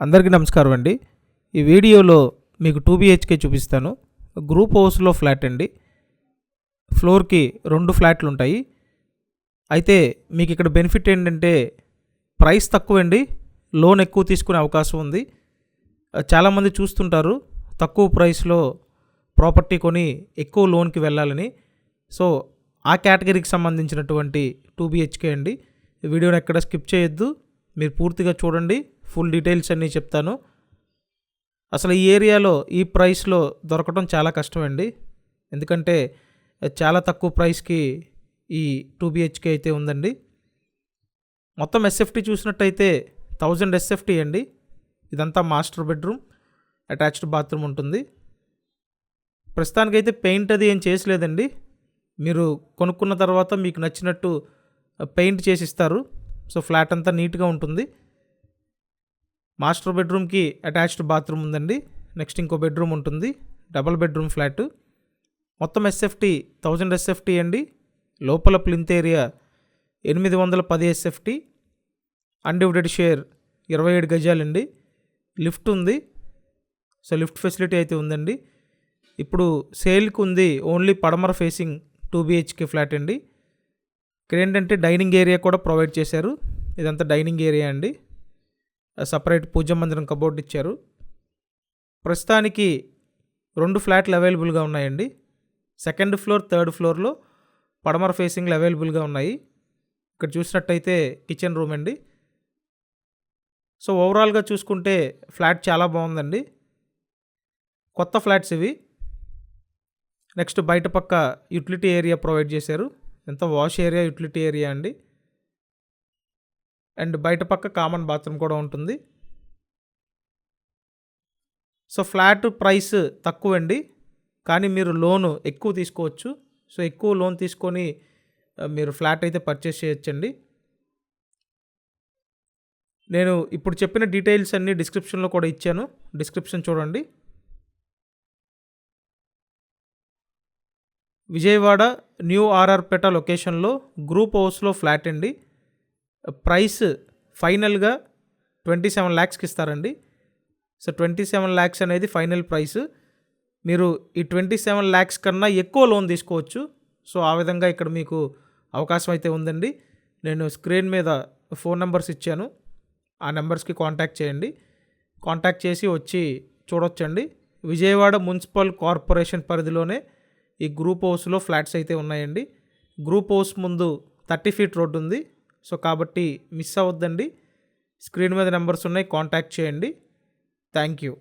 అందరికీ నమస్కారం అండి. ఈ వీడియోలో మీకు 2 BHK చూపిస్తాను. గ్రూప్ హౌస్లో ఫ్లాట్ అండి. ఫ్లోర్కి 2 ఫ్లాట్లు ఉంటాయి. అయితే మీకు ఇక్కడ బెనిఫిట్ ఏంటంటే ప్రైస్ తక్కువ అండి, లోన్ ఎక్కువ తీసుకునే అవకాశం ఉంది. చాలామంది చూస్తుంటారు తక్కువ ప్రైస్లో ప్రాపర్టీ కొని ఎక్కువ లోన్కి వెళ్ళాలని. సో ఆ కేటగిరీకి సంబంధించినటువంటి 2 BHK అండి. ఈ వీడియోని ఎక్కడ స్కిప్ చేయొద్దు, మీరు పూర్తిగా చూడండి. ఫుల్ డీటెయిల్స్ అన్నీ చెప్తాను. అసలు ఈ ఏరియాలో ఈ ప్రైస్లో దొరకడం చాలా కష్టం అండి, ఎందుకంటే చాలా తక్కువ ప్రైస్కి ఈ 2 BHK అయితే ఉందండి. మొత్తం SFT చూసినట్టయితే 1000 SFT అండి. ఇదంతా మాస్టర్ బెడ్రూమ్, అటాచ్డ్ బాత్రూమ్ ఉంటుంది. ప్రస్తుతానికైతే పెయింట్ అది ఏం చేసలేదండి. మీరు కొనుక్కున్న తర్వాత మీకు నచ్చినట్టు పెయింట్ చేసిస్తారు. సో ఫ్లాట్ అంతా నీట్గా ఉంటుంది. మాస్టర్ బెడ్రూమ్కి అటాచ్డ్ బాత్రూమ్ ఉందండి. నెక్స్ట్ ఇంకో బెడ్రూమ్ ఉంటుంది, డబల్ బెడ్రూమ్ ఫ్లాట్. మొత్తం SFT 1000 SFT అండి. లోపల plinth area 810 SFT, undivided share 27 గజాలండి. లిఫ్ట్ ఉంది, సో లిఫ్ట్ ఫెసిలిటీ అయితే ఉందండి. ఇప్పుడు సేల్కి ఉంది ఓన్లీ పడమర ఫేసింగ్ 2 BHK ఫ్లాట్ అండి. ఇక్కడ ఏంటంటే డైనింగ్ ఏరియా కూడా ప్రొవైడ్ చేశారు. ఇదంతా డైనింగ్ ఏరియా అండి. సపరేట్ పూజ మందిరం కబోర్డ్ ఇచ్చారు. ప్రస్తుతానికి 2 ఫ్లాట్లు అవైలబుల్గా ఉన్నాయండి. సెకండ్ ఫ్లోర్, థర్డ్ ఫ్లోర్లో పడమర ఫేసింగ్లు అవైలబుల్గా ఉన్నాయి. ఇక్కడ చూసినట్టయితే కిచెన్ రూమ్ అండి. సో ఓవరాల్గా చూసుకుంటే ఫ్లాట్ చాలా బాగుందండి. కొత్త ఫ్లాట్స్ ఇవి. నెక్స్ట్ బయట పక్క యూటిలిటీ ఏరియా ప్రొవైడ్ చేశారు. ఎంత వాష్ ఏరియా, యూటిలిటీ ఏరియా అండి. అండ్ బయట పక్క కామన్ బాత్రూమ్ కూడా ఉంటుంది. సో ఫ్లాట్ ప్రైస్ తక్కువ అండి, కానీ మీరు లోను ఎక్కువ తీసుకోవచ్చు. సో ఎక్కువ లోన్ తీసుకొని మీరు ఫ్లాట్ అయితే పర్చేస్ చేయొచ్చండి. నేను ఇప్పుడు చెప్పిన డీటెయిల్స్ అన్నీ డిస్క్రిప్షన్లో కూడా ఇచ్చాను, డిస్క్రిప్షన్ చూడండి. విజయవాడ న్యూ ఆర్ఆర్పేట లొకేషన్లో గ్రూప్ హౌస్లో ఫ్లాట్ అండి. ప్రైస్ ఫైనల్గా 27 lakhsకి ఇస్తారండి. సో 27 lakhs అనేది ఫైనల్ ప్రైస్. మీరు ఈ 27 lakhs కన్నా ఎక్కువ లోన్ తీసుకోవచ్చు. సో ఆ విధంగా ఇక్కడ మీకు అవకాశం అయితే ఉందండి. నేను స్క్రీన్ మీద ఫోన్ నెంబర్స్ ఇచ్చాను, ఆ నెంబర్స్కి కాంటాక్ట్ చేయండి. కాంటాక్ట్ చేసి వచ్చి చూడొచ్చండి. విజయవాడ మున్సిపల్ కార్పొరేషన్ పరిధిలోనే ఈ గ్రూప్ హౌస్లో ఫ్లాట్స్ అయితే ఉన్నాయండి. గ్రూప్ హౌస్ ముందు 30 feet రోడ్డు ఉంది. సో కాబట్టి మిస్ అవ్వద్దండి. స్క్రీన్ మీద నెంబర్స్ ఉన్నాయి, కాంటాక్ట్ చేయండి. Thank you.